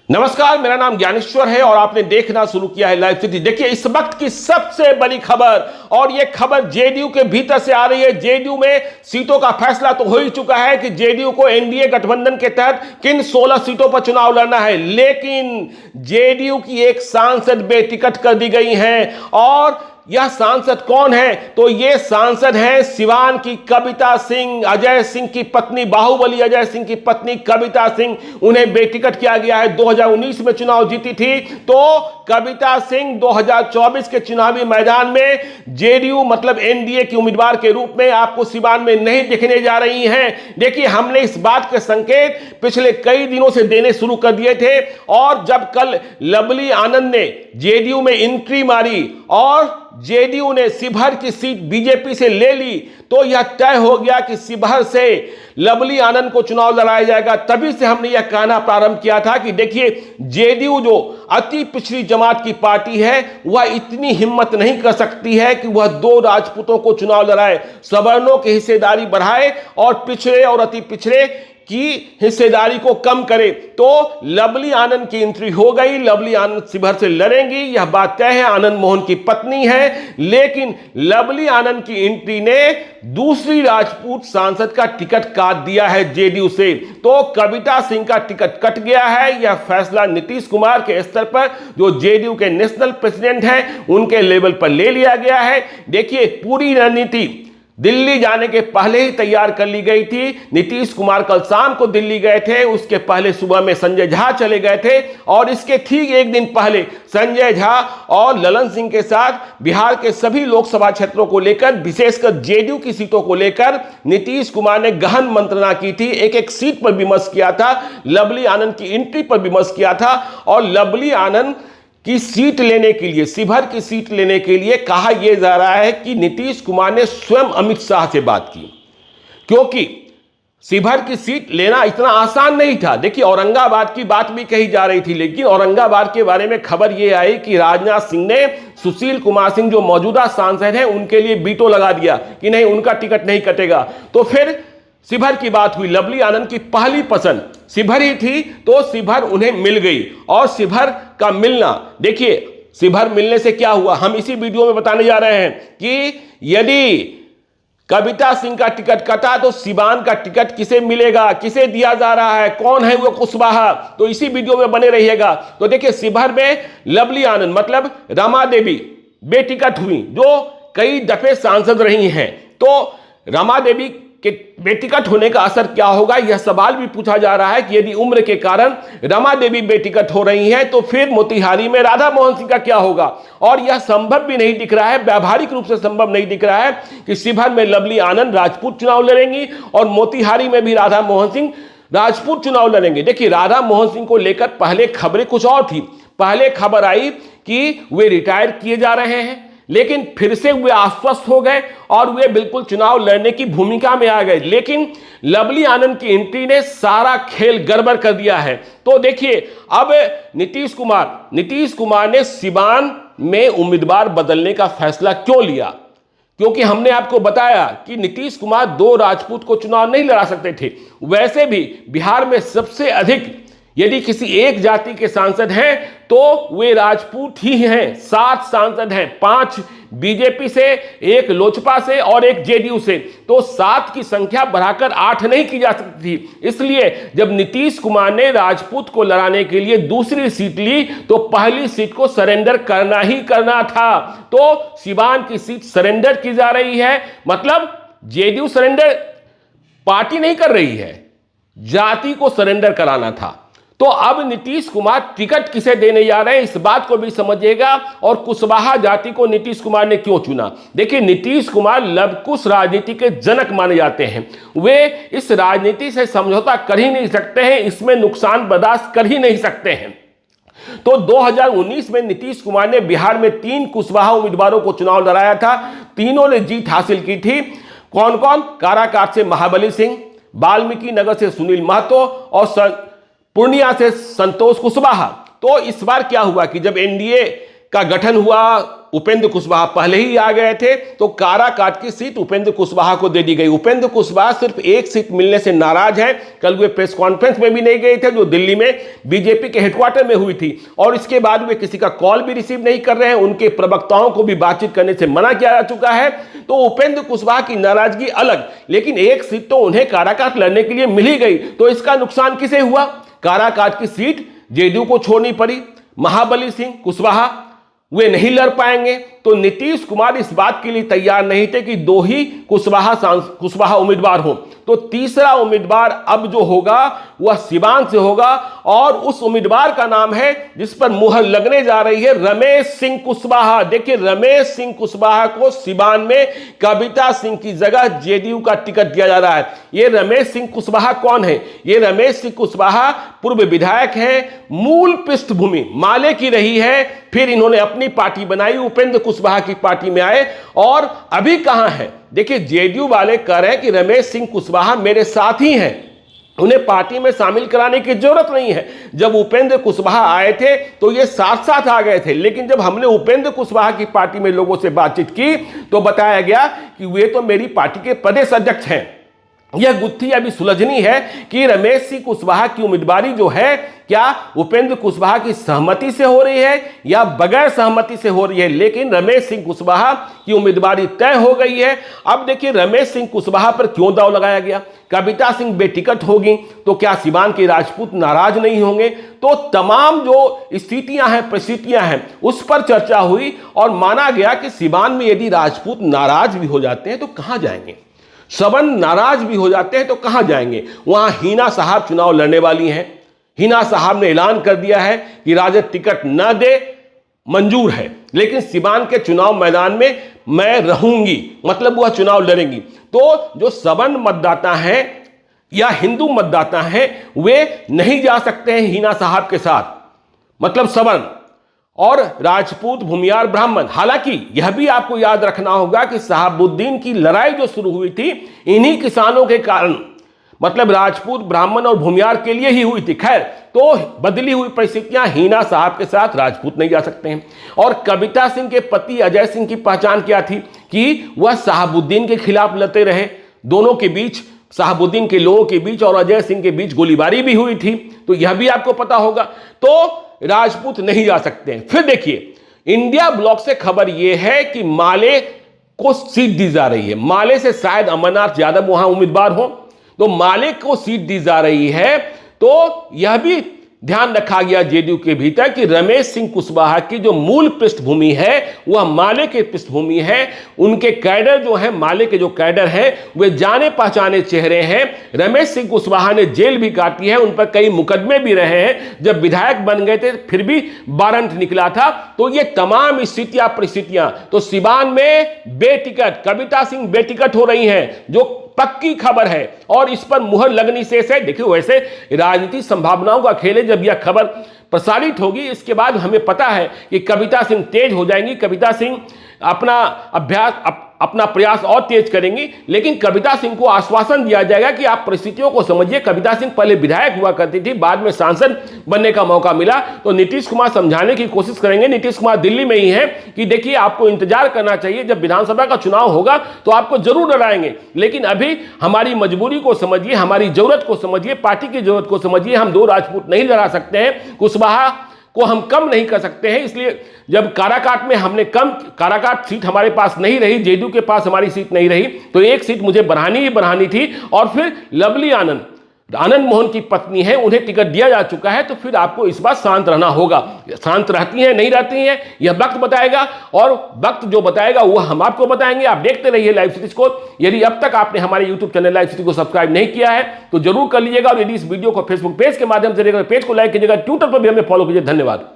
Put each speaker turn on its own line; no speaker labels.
नमस्कार, मेरा नाम ज्ञानेश्वर है और आपने देखना शुरू किया है लाइव सिटी। देखिए, इस वक्त की सबसे बड़ी खबर, और यह खबर जेडीयू के भीतर से आ रही है। जेडीयू में सीटों का फैसला तो हो ही चुका है कि जेडीयू को एनडीए गठबंधन के तहत किन 16 सीटों पर चुनाव लड़ना है, लेकिन जेडीयू की एक सांसद बेटिकट कर दी गई है। और यह सांसद कौन है? तो यह सांसद है सिवान की कविता सिंह, अजय सिंह की पत्नी, बाहुबली अजय सिंह की पत्नी कविता सिंह। उन्हें बेटिकट किया गया है। 2019 में चुनाव जीती थी, तो कविता सिंह 2024 के चुनावी मैदान में जेडीयू मतलब एनडीए की उम्मीदवार के रूप में आपको सिवान में नहीं दिखने जा रही हैं। देखिए, हमने इस बात के संकेत पिछले कई दिनों से देने शुरू कर दिए थे, और जब कल लवली आनंद ने जेडीयू में एंट्री मारी और जेडीयू ने शिवहर की सीट बीजेपी से ले ली, तो यह तय हो गया कि शिवहर से लवली आनंद को चुनाव लड़ाया जाएगा। तभी से हमने यह कहना प्रारंभ किया था कि देखिए, जेडीयू जो अति पिछड़ी जमात की पार्टी है, वह इतनी हिम्मत नहीं कर सकती है कि वह दो राजपूतों को चुनाव लड़ाए, सवर्णों की हिस्सेदारी बढ़ाए और पिछड़े और अति पिछड़े की हिस्सेदारी को कम करे। तो लवली आनंद की एंट्री हो गई। लवली आनंद शिवहर से लड़ेंगी, यह बात तय है। आनंद मोहन की पत्नी है, लेकिन लवली आनंद की एंट्री ने दूसरी राजपूत सांसद का टिकट काट दिया है जेडीयू से। तो कविता सिंह का टिकट कट गया है। यह फैसला नीतीश कुमार के स्तर पर, जो जेडीयू के नेशनल प्रेसिडेंट हैं, उनके लेवल पर ले लिया गया है। देखिए, पूरी रणनीति दिल्ली जाने के पहले ही तैयार कर ली गई थी। नीतीश कुमार कल शाम को दिल्ली गए थे, उसके पहले सुबह में संजय झा चले गए थे, और इसके ठीक एक दिन पहले संजय झा और ललन सिंह के साथ बिहार के सभी लोकसभा क्षेत्रों को लेकर, विशेषकर जेडीयू की सीटों को लेकर नीतीश कुमार ने गहन मंत्रणा की थी। एक एक सीट पर विमर्श किया था, लवली आनंद की एंट्री पर विमर्श किया था, और लवली आनंद की सीट लेने के लिए, शिवहर की सीट लेने के लिए कहा यह जा रहा है कि नीतीश कुमार ने स्वयं अमित शाह से बात की, क्योंकि शिवहर की सीट लेना इतना आसान नहीं था। देखिए, औरंगाबाद की बात भी कही जा रही थी, लेकिन औरंगाबाद के बारे में खबर यह आई कि राजनाथ सिंह ने सुशील कुमार सिंह, जो मौजूदा सांसद हैं, उनके लिए वीटो लगा दिया कि नहीं, उनका टिकट नहीं कटेगा। तो फिर शिवहर की बात हुई। लवली आनंद की पहली पसंद शिवहर ही थी, तो शिवहर उन्हें मिल गई। और शिवहर का मिलना, देखिए, शिवहर मिलने से क्या हुआ, हम इसी वीडियो में बताने जा रहे हैं कि यदि कविता सिंह का टिकट कटा तो सिवान का टिकट किसे मिलेगा, किसे दिया जा रहा है, कौन है वो कुशवाहा, तो इसी वीडियो में बने रहिएगा। तो देखिए, शिवहर में लवली आनंद मतलब रमा देवी बेटिकट हुई, जो कई दफे सांसद रही हैं। तो रमा देवी कि बेटिकट होने का असर क्या होगा, यह सवाल भी पूछा जा रहा है कि यदि उम्र के कारण रमा देवी बेटिकट हो रही हैं, तो फिर मोतिहारी में राधा मोहन सिंह का क्या होगा। और यह संभव भी नहीं दिख रहा है, व्यावहारिक रूप से संभव नहीं दिख रहा है कि शिवहर में लवली आनंद राजपूत चुनाव लड़ेंगी और मोतिहारी में भी राधा मोहन सिंह राजपूत चुनाव लड़ेंगे। देखिए, राधा मोहन सिंह को लेकर पहले खबरें कुछ और थी। पहले खबर आई कि वे रिटायर किए जा रहे हैं, लेकिन फिर से वे आश्वस्त हो गए और वे बिल्कुल चुनाव लड़ने की भूमिका में आ गए। लेकिन लवली आनंद की एंट्री ने सारा खेल गड़बड़ कर दिया है। तो देखिए, अब नीतीश कुमार ने सिवान में उम्मीदवार बदलने का फैसला क्यों लिया, क्योंकि हमने आपको बताया कि नीतीश कुमार दो राजपूत को चुनाव नहीं लड़ा सकते थे। वैसे भी बिहार में सबसे अधिक यदि किसी एक जाति के सांसद हैं तो वे राजपूत ही हैं। 7 सांसद हैं, 5 बीजेपी से, 1 लोजपा से और 1 जेडीयू से। तो 7 की संख्या बढ़ाकर 8 नहीं की जा सकती थी। इसलिए जब नीतीश कुमार ने राजपूत को लड़ाने के लिए दूसरी सीट ली, तो पहली सीट को सरेंडर करना ही करना था। तो सिवान की सीट सरेंडर की जा रही है, मतलब जेडीयू सरेंडर पार्टी नहीं कर रही है, जाति को सरेंडर कराना था। तो अब नीतीश कुमार टिकट किसे देने जा रहे हैं, इस बात को भी समझिएगा। और कुशवाहा जाति को नीतीश कुमार ने क्यों चुना? देखिए, नीतीश कुमार लवकुश राजनीति के जनक माने जाते हैं। वे इस राजनीति से समझौता कर ही नहीं सकते हैं, इसमें नुकसान बर्दाश्त कर ही नहीं सकते हैं। तो 2019 में नीतीश कुमार ने बिहार में 3 कुशवाहा उम्मीदवारों को चुनाव लड़ाया था। तीनों ने जीत हासिल की थी। कौन कौन? काराकाट से महाबली सिंह, वाल्मीकि नगर से सुनील महतो और पूर्णिया से संतोष कुशवाहा। तो इस बार क्या हुआ कि जब एनडीए का गठन हुआ, उपेंद्र कुशवाहा पहले ही आ गए थे, तो काराकाट की सीट उपेंद्र कुशवाहा को दे दी गई। उपेंद्र कुशवाहा सिर्फ एक सीट मिलने से नाराज हैं। कल वे प्रेस कॉन्फ्रेंस में भी नहीं गए थे जो दिल्ली में बीजेपी के हेडक्वार्टर में हुई थी, और इसके बाद वे किसी का कॉल भी रिसीव नहीं कर रहे हैं। उनके प्रवक्ताओं को भी बातचीत करने से मना किया जा चुका है। तो उपेंद्र कुशवाहा की नाराजगी अलग, लेकिन एक सीट तो उन्हें काराकाट लड़ने के लिए मिल ही गई, तो इसका नुकसान किसे हुआ? काराकाट की सीट जेडीयू को छोड़नी पड़ी। महाबली सिंह कुशवाहा वे नहीं लड़ पाएंगे, तो नीतीश कुमार इस बात के लिए तैयार नहीं थे कि दो ही कुशवाहा उम्मीदवार हो। तो तीसरा उम्मीदवार अब जो होगा वह सिवान से होगा, और उस उम्मीदवार का नाम है जिस पर मुहर लगने जा रही है, रमेश सिंह कुशवाहा। देखिए, रमेश सिंह कुशवाहा को सिवान में कविता सिंह की जगह जेडीयू का टिकट दिया जा रहा है। ये रमेश सिंह कुशवाहा कौन है? ये रमेश सिंह कुशवाहा पूर्व विधायक है, मूल पृष्ठभूमि माले की रही है, फिर इन्होंने अपनी पार्टी बनाई, उपेंद्र कुशवाहा की पार्टी में आए, और अभी कहां है? देखिए, जेडीयू वाले कह रहे हैं कि रमेश सिंह कुशवाहा मेरे साथ ही हैं, उन्हें पार्टी में शामिल कराने की जरूरत नहीं है। जब उपेंद्र कुशवाहा आए थे तो ये साथ साथ आ गए थे, लेकिन जब हमने उपेंद्र कुशवाहा की पार्टी में लोगों से बातचीत की तो बताया गया कि वे तो मेरी पार्टी के प्रदेश अध्यक्ष हैं। यह गुत्थी अभी सुलझनी है कि रमेश सिंह कुशवाहा की उम्मीदवारी जो है, क्या उपेंद्र कुशवाहा की सहमति से हो रही है या बगैर सहमति से हो रही है, लेकिन रमेश सिंह कुशवाहा की उम्मीदवारी तय हो गई है। अब देखिए, रमेश सिंह कुशवाहा पर क्यों दांव लगाया गया? कविता सिंह बेटिकट होगी तो क्या सिवान के राजपूत नाराज नहीं होंगे? तो तमाम जो स्थितियां हैं, परिस्थितियां हैं, उस पर चर्चा हुई और माना गया कि सिवान में यदि राजपूत नाराज भी हो जाते हैं तो कहां जाएंगे, सवन नाराज भी हो जाते हैं तो कहां जाएंगे? वहां हिना साहब चुनाव लड़ने वाली हैं। हिना साहब ने ऐलान कर दिया है कि राजद टिकट न दे, मंजूर है, लेकिन सिवान के चुनाव मैदान में मैं रहूंगी, मतलब वह चुनाव लड़ेंगी। तो जो सवन मतदाता हैं या हिंदू मतदाता हैं, वे नहीं जा सकते हैं हिना साहब के साथ, मतलब सवन और राजपूत, भूमियार, ब्राह्मण। हालांकि यह भी आपको याद रखना होगा कि शहाबुद्दीन की लड़ाई जो शुरू हुई थी इन्हीं किसानों के कारण, मतलब राजपूत, ब्राह्मण और भूमियार के लिए ही हुई थी। खैर, तो बदली हुई परिस्थितियां, हिना साहब के साथ राजपूत नहीं जा सकते हैं। और कविता सिंह के पति अजय सिंह की पहचान क्या थी कि वह शहाबुद्दीन के खिलाफ लड़ते रहे। दोनों के बीच, शहाबुद्दीन के लोगों के बीच और अजय सिंह के बीच गोलीबारी भी हुई थी, तो यह भी आपको पता होगा। तो राजपूत नहीं जा सकते हैं। फिर देखिए, इंडिया ब्लॉक से खबर यह है कि माले को सीट दी जा रही है। माले से शायद अमरनाथ यादव वहां उम्मीदवार हो, तो माले को सीट दी जा रही है। तो यह भी ध्यान रखा गया जेडीयू के भीतर कि रमेश सिंह कुशवाहा की जो मूल पृष्ठभूमि है वह माले के पृष्ठभूमि है। उनके कैडर जो है, माले के जो कैडर हैं, वे जाने पहचाने चेहरे हैं। रमेश सिंह कुशवाहा ने जेल भी काटी है, उन पर कई मुकदमे भी रहे हैं। जब विधायक बन गए थे फिर भी वारंट निकला था। तो ये तमाम स्थितियां, परिस्थितियां, तो सिवान में बेटिकट, कविता सिंह बेटिकट हो रही हैं, जो पक्की खबर है, और इस पर मुहर लगनी शेष है। देखिए, वैसे राजनीतिक संभावनाओं का खेल है। जब यह खबर प्रसारित होगी, इसके बाद हमें पता है कि कविता सिंह तेज हो जाएंगी, कविता सिंह अपना अभ्यास, अपना प्रयास और तेज करेंगी। लेकिन कविता सिंह को आश्वासन दिया जाएगा कि आप परिस्थितियों को समझिए। कविता सिंह पहले विधायक हुआ करती थी, बाद में सांसद बनने का मौका मिला, तो नीतीश कुमार समझाने की कोशिश करेंगे। नीतीश कुमार दिल्ली में ही है कि देखिए, आपको इंतजार करना चाहिए, जब विधानसभा का चुनाव होगा तो आपको जरूर लड़ाएंगे, लेकिन अभी हमारी मजबूरी को समझिए, हमारी जरूरत को समझिए, पार्टी की जरूरत को समझिए। हम दो राजपूत नहीं लड़ा सकते हैं, कुशवाहा को हम कम नहीं कर सकते हैं। इसलिए जब काराकाट में हमने काराकाट सीट हमारे पास नहीं रही, जेडीयू के पास हमारी सीट नहीं रही, तो एक सीट मुझे बढ़ानी ही बढ़ानी थी। और फिर लवली आनंद मोहन की पत्नी है, उन्हें टिकट दिया जा चुका है, तो फिर आपको इस बात शांत रहना होगा। शांत रहती हैं नहीं रहती हैं यह वक्त बताएगा, और वक्त जो बताएगा वह हम आपको बताएंगे। आप देखते रहिए लाइव सिटीज को। यदि अब तक आपने हमारे यूट्यूब चैनल लाइव सिटी को सब्सक्राइब नहीं किया है तो जरूर कर लीजिएगा, और यदि इस वीडियो को फेसबुक पेज के माध्यम से देखकर पेज को लाइक कीजिएगा, ट्विटर पर भी हमें फॉलो कीजिए। धन्यवाद।